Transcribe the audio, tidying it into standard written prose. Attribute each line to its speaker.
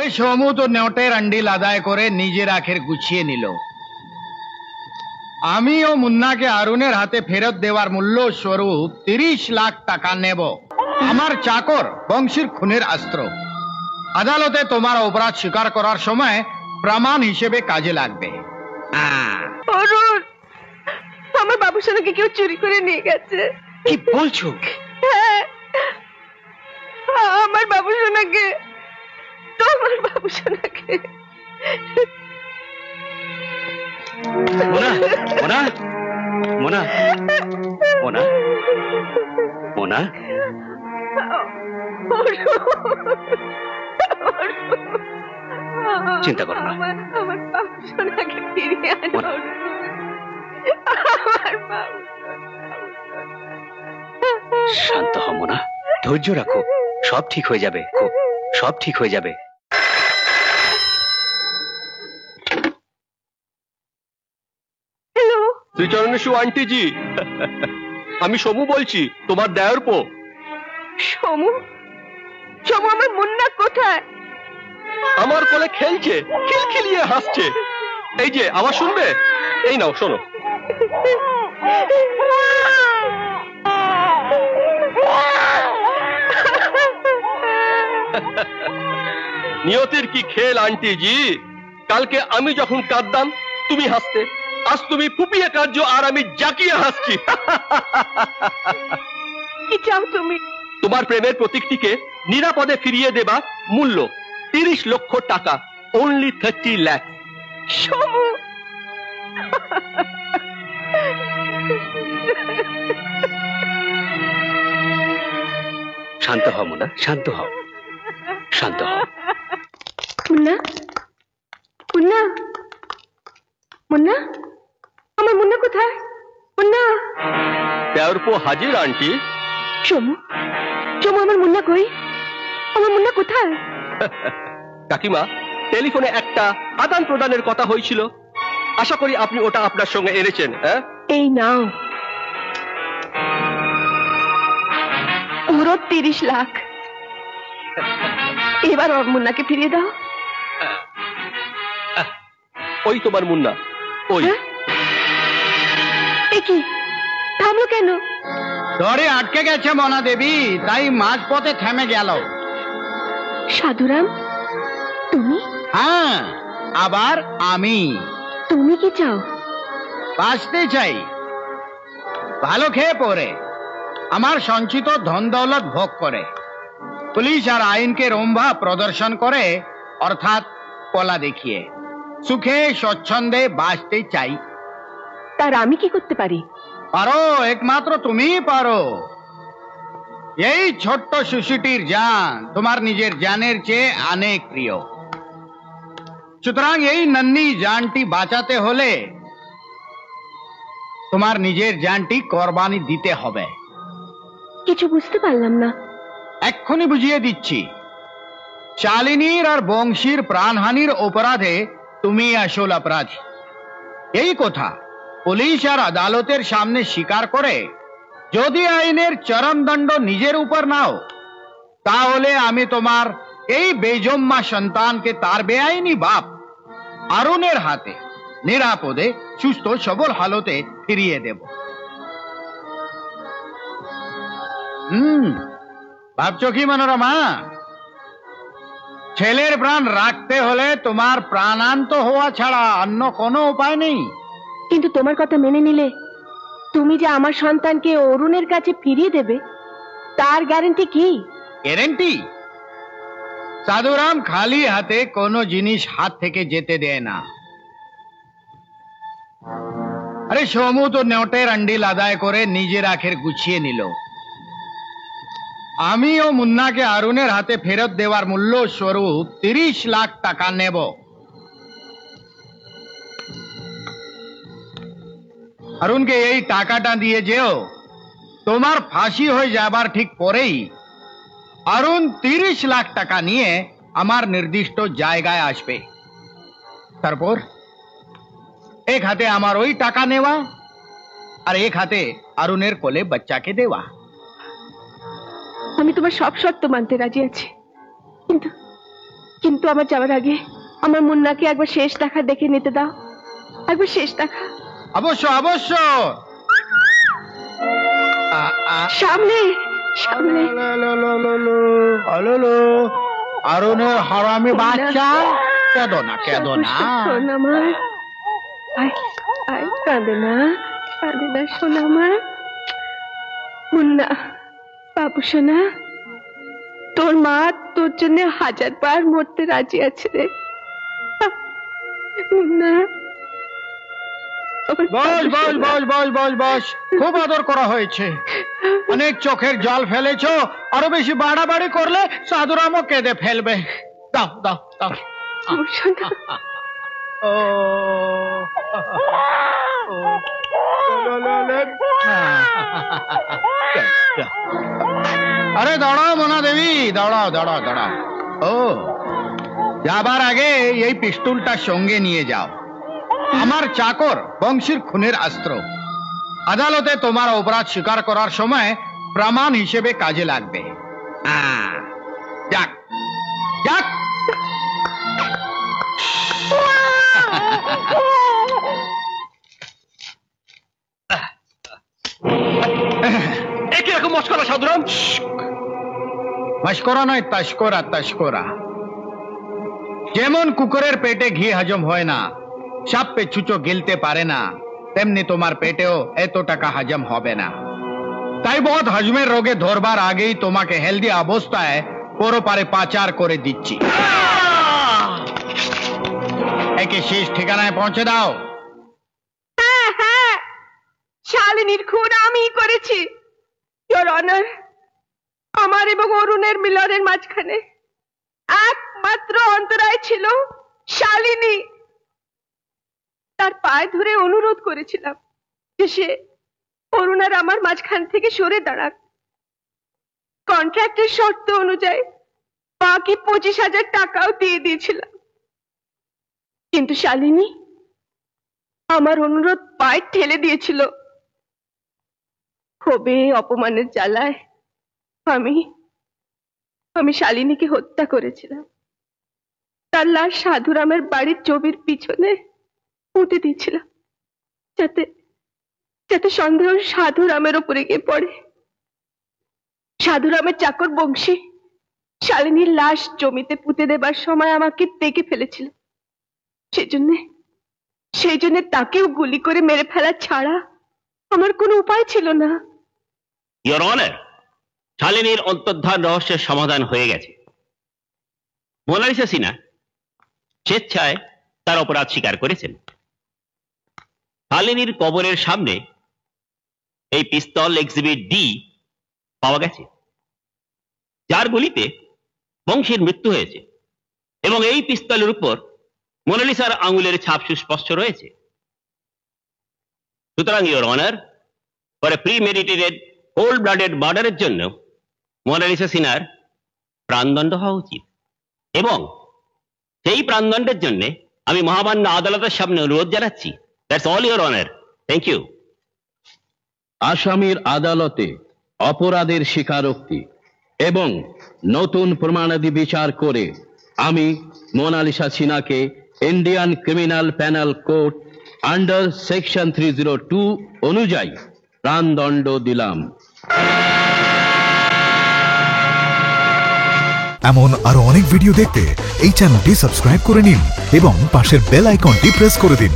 Speaker 1: আরে সোমু তো নেওটের আন্ডিল আদায় করে নিজের আখের গুছিয়ে নিল। আমি ও মুন্নাকে আরুনের হাতে ফেরত দেওয়ার মূল্য স্বরূপ 30 লাখ টাকা নেব। আমার চাকর বংশীর খুনের অস্ত্র আদালতে তোমার অপরাধ স্বীকার করার সময় প্রমাণ হিসেবে কাজে লাগবে।
Speaker 2: অরুণ, আমার বাবুসোনাকে কেউ চুরি করে নিয়ে গেছে।
Speaker 3: কি বলছো?
Speaker 2: হ্যাঁ, আমার বাবুসোনাকে, তোমার বাবুসোনাকে।
Speaker 3: মোনা, মোনা, মোনা, মোনা, মোনা। চিন্তা করো না,
Speaker 2: আমার বাবুসোনাকে ফিরিয়ে আনো।
Speaker 3: শান্ত হও মোনা, ধৈর্য রাখো, সব ঠিক হয়ে যাবে, সব ঠিক হয়ে যাবে।
Speaker 2: হ্যালো,
Speaker 4: শ্রীচরণেশু আন্টি জি, আমি সমু বলছি, তোমার দেওর পো।
Speaker 2: সমু? সমু আমার মুন্না কোথায়?
Speaker 4: আমার কোলে খেলছে, খিলখিলিয়ে হাসছে। এই যে আওয়াজ শুনবে, এই নাও শোনো। নিয়তির কি খেল আন্টি জি। কালকে আমি যখন কাঁদতাম তুমি হাসতে, আজ তুমি ফুপিয়ে কাঁদছো আর আমি জাকিয়ে হাসছি।
Speaker 2: কি চাও তুমি?
Speaker 4: তোমার প্রেমের প্রতীকটিকে নিরাপদে ফিরিয়ে দেবা মূল্য 30 লক্ষ টাকা, only 30 লাখ।
Speaker 2: সমু,
Speaker 3: শান্ত হও মোনা, শান্ত হও, শান্ত হও।
Speaker 2: মুন্না, মুন্না, মুন্না, আমার মুন্না কোথায়? মুন্না।
Speaker 4: দেওর পো হাজির আন্টি।
Speaker 2: সমু, সমু আমার মুন্না কই? আমার মুন্না কোথায়?
Speaker 4: কাকিমা, টেলিফোনে একটা আদান প্রদানের কথা হয়েছিল, আশা করি আপনি ওটা আপনার সঙ্গে এনেছেন।
Speaker 2: এই নাও পুরো 30 লাখ। এবার ওর মুন্নাকে ফিরিয়ে দাও।
Speaker 4: ওই তোমার মুন্না, ওই।
Speaker 2: কি থামলো কেন?
Speaker 1: দরে আটকে গেছে মনা দেবী, তাই মাঝপথে থেমে গেল।
Speaker 2: সাধুরাম, তুমি?
Speaker 1: হ্যাঁ, আবার আমি।
Speaker 2: তুমি কি চাও?
Speaker 1: বাঁচতে চাই, ভালো খেয়ে পরে, আমার সঞ্চিত ধন দৌলত ভোগ করে, পুলিশ আর আইনকে রম্ভা প্রদর্শন করে, অর্থাৎ কলা দেখিয়ে সুখে স্বচ্ছন্দে বাঁচতে চাই।
Speaker 2: তার আমি কি করতে পারি?
Speaker 1: পারো, একমাত্র তুমিই পারো। এই ছোট্ট শিশুটির জান তোমার নিজের জানের চেয়ে অনেক প্রিয়। সুতরাং এই নন্নি জানটি বাঁচাতে হলে তোমার নিজের জানটি কোরবানি দিতে হবে।
Speaker 2: কিছু বুঝতে পারলাম না।
Speaker 1: এক্ষুনি বুঝিয়ে দিচ্ছি। শালিনীর আর বংশীর প্রাণহানির অপরাধে তুমি আসল অপরাধী। এই কথা পুলিশ আর আদালতের সামনে স্বীকার করে যদি আইনের চরম দণ্ড নিজের উপর নাও, তাহলে আমি তোমার এই বেজম্মা সন্তানকে তার বেআইনি বাপ আরুনের হাতে নিরাপদে সুস্থ সবল হালতে ফিরিয়ে দেব। ভাবছো কি মনোরমা? ছেলের প্রাণ রাখতে হলে তোমার প্রাণান্ত হওয়া ছাড়া অন্য কোনো উপায় নেই।
Speaker 2: কিন্তু তোমার কথা মেনে নিলে তুমি যে আমার সন্তানকে অরুণের কাছে ফিরিয়ে দেবে, তার গ্যারান্টি কি?
Speaker 1: গ্যারান্টি? সাধুরাম খালি হাতে কোনো জিনিস হাত থেকে যেতে দেয় না। আরে সমু তো নেওটের আন্ডিল আদায় করে নিজের আখের গুছিয়ে নিল। আমি ও মুন্নাকে আরুনের হাতে ফেরত দেওয়ার মূল্য স্বরূপ 30 লাখ টাকা নেব। আরুনকে এই টাকাটা দিয়ে যেও, তোমার ফাঁসি হয়ে যাবার ঠিক পরেই আরুন 30 লাখ টাকা নিয়ে আমার নির্দিষ্ট জায়গায় আসবে। তারপর এক হাতে আমার ওই টাকা নেওয়া আর এক হাতে আরুনের কোলে বাচ্চাকে দেওয়া।
Speaker 2: আমি তোমার সব শর্ত মানতে রাজি আছি, কিন্তু কিন্তু আমার যাওয়ার আগে আমার মুন্নাকে একবার শেষ দেখা দেখে নিতে দাও, একবার শেষ দেখা।
Speaker 1: অবশ্য অবশ্য।
Speaker 2: সামনে সামনে।
Speaker 1: অরুণের হারামি বাচ্চা, কেঁদো না কেঁদো না।
Speaker 2: সোনামা, কাঁদে না সোনামা। মুন্না বাবু সোনা, তোর মা তোর জন্য 1000 বার মরতে রাজি আছে রে। মুন্না
Speaker 1: বস বস বস বস বস বস। খুব আদর করা হয়েছে, অনেক চোখের জল ফেলেছো। আরো বেশি বাড়াবাড়ি করলে সাধুরামও কেঁদে ফেলবে। দাও দাও দাও।
Speaker 2: সোনা,
Speaker 1: ও আরে দাঁড়াও মোনা দেবী, দাঁড়াও দাঁড়াও দাঁড়াও। ও যাবার আগে এই পিস্তুলটা সঙ্গে নিয়ে যাও। আমার চাকর বংশীর খুনের অস্ত্র। আদালতে তোমার অপরাধ স্বীকার করার সময় প্রমাণ হিসেবে কাজে লাগবে। যাক যাক।
Speaker 4: একে রকম মস্করা সাধুরাম।
Speaker 1: মস্করা নয়, তস্করা তস্করা। যেমন কুকুরের পেটে ঘি হজম হয় না, সাপ পে চুচো গিলতে পারে না, তেমনি তোমার পেটেও এত টাকা হজম হবে না। তাই বহুত হজমের রোগে ধরবার আগেই তোমাকে হেলদি অবস্থায় পরপারে পাচার করে দিচ্ছি। একে শেষ ঠিকানায় পৌঁছে দাও।
Speaker 2: হ্যাঁ হ্যাঁ, শালিনীর খুন আমি করেছি। ইওর অনার, আমার এবং অরুণের মিলনের মাঝখানে একমাত্র অন্তরায় ছিল শালিনী। তার পায়ে ধরে অনুরোধ করেছিলাম যে সে অরুণ আর আমার মাঝখান থেকে সরে দাঁড়াক। কন্ট্রাক্টের শর্ত অনুযায়ী বাকি 25,000 টাকাও দিয়ে দিয়েছিলাম, কিন্তু শালিনী আমার অনুরোধ পায়ে ঠেলে দিয়েছিল। ক্ষোভে অপমানের জ্বালায় আমি শালিনীকে হত্যা করেছিলাম। তার লাশ সাধুরামের বাড়ির জমির পিছনে পুঁতে দিয়েছিলাম, যাতে যাতে সন্দেহ সাধুরামের উপরে গিয়ে পড়ে। সাধুরামের চাকর বংশী শালিনীর লাশ জমিতে পুঁতে দেবার সময় আমাকে দেখে ফেলেছিল। সেই জন্য তাকেও গুলি করে মেরে ফেলা ছাড়া আমার কোনো উপায় ছিল না।
Speaker 5: ইওর অনার, শালিনীর অন্তর্ধান রহস্যের সমাধান হয়ে গেছে। মোনালিসা সিনহা স্বেচ্ছায় তার অপরাধ স্বীকার করেছেন। শালিনীর কবরের সামনে এই পিস্তল এক্সিবিট ডি পাওয়া গেছে, যার গুলিতে বংশীর মৃত্যু হয়েছে, এবং এই পিস্তলের উপর মোনালিসার আঙুলের ছাপ সুস্পষ্ট রয়েছে। সুতরাং ইওর অনার, পরে প্রিমেডিটেটেড কোল্ড ব্লাডেড মার্ডারের জন্য মোনালিসা সিনহার প্রাণদণ্ড হওয়া উচিত, এবং সেই প্রাণদণ্ডের জন্য আমি মহামান্য আদালতের সামনে অনুরোধ জানাচ্ছি। That's all your honour. Thank you.
Speaker 6: আসামির আদালতে অপরাধের স্বীকারোক্তি এবং নতুন প্রমাণাদি বিচার করে আমি মোনালিসা সিনহাকে Indian criminal panel code under section 302 অনুযায়ী প্রাণদণ্ড দিলাম।
Speaker 7: এমন আরো অনেক ভিডিও দেখতে এই চ্যানেলটি সাবস্ক্রাইব করে নিন এবং পাশের বেল আইকনটি প্রেস করে দিন।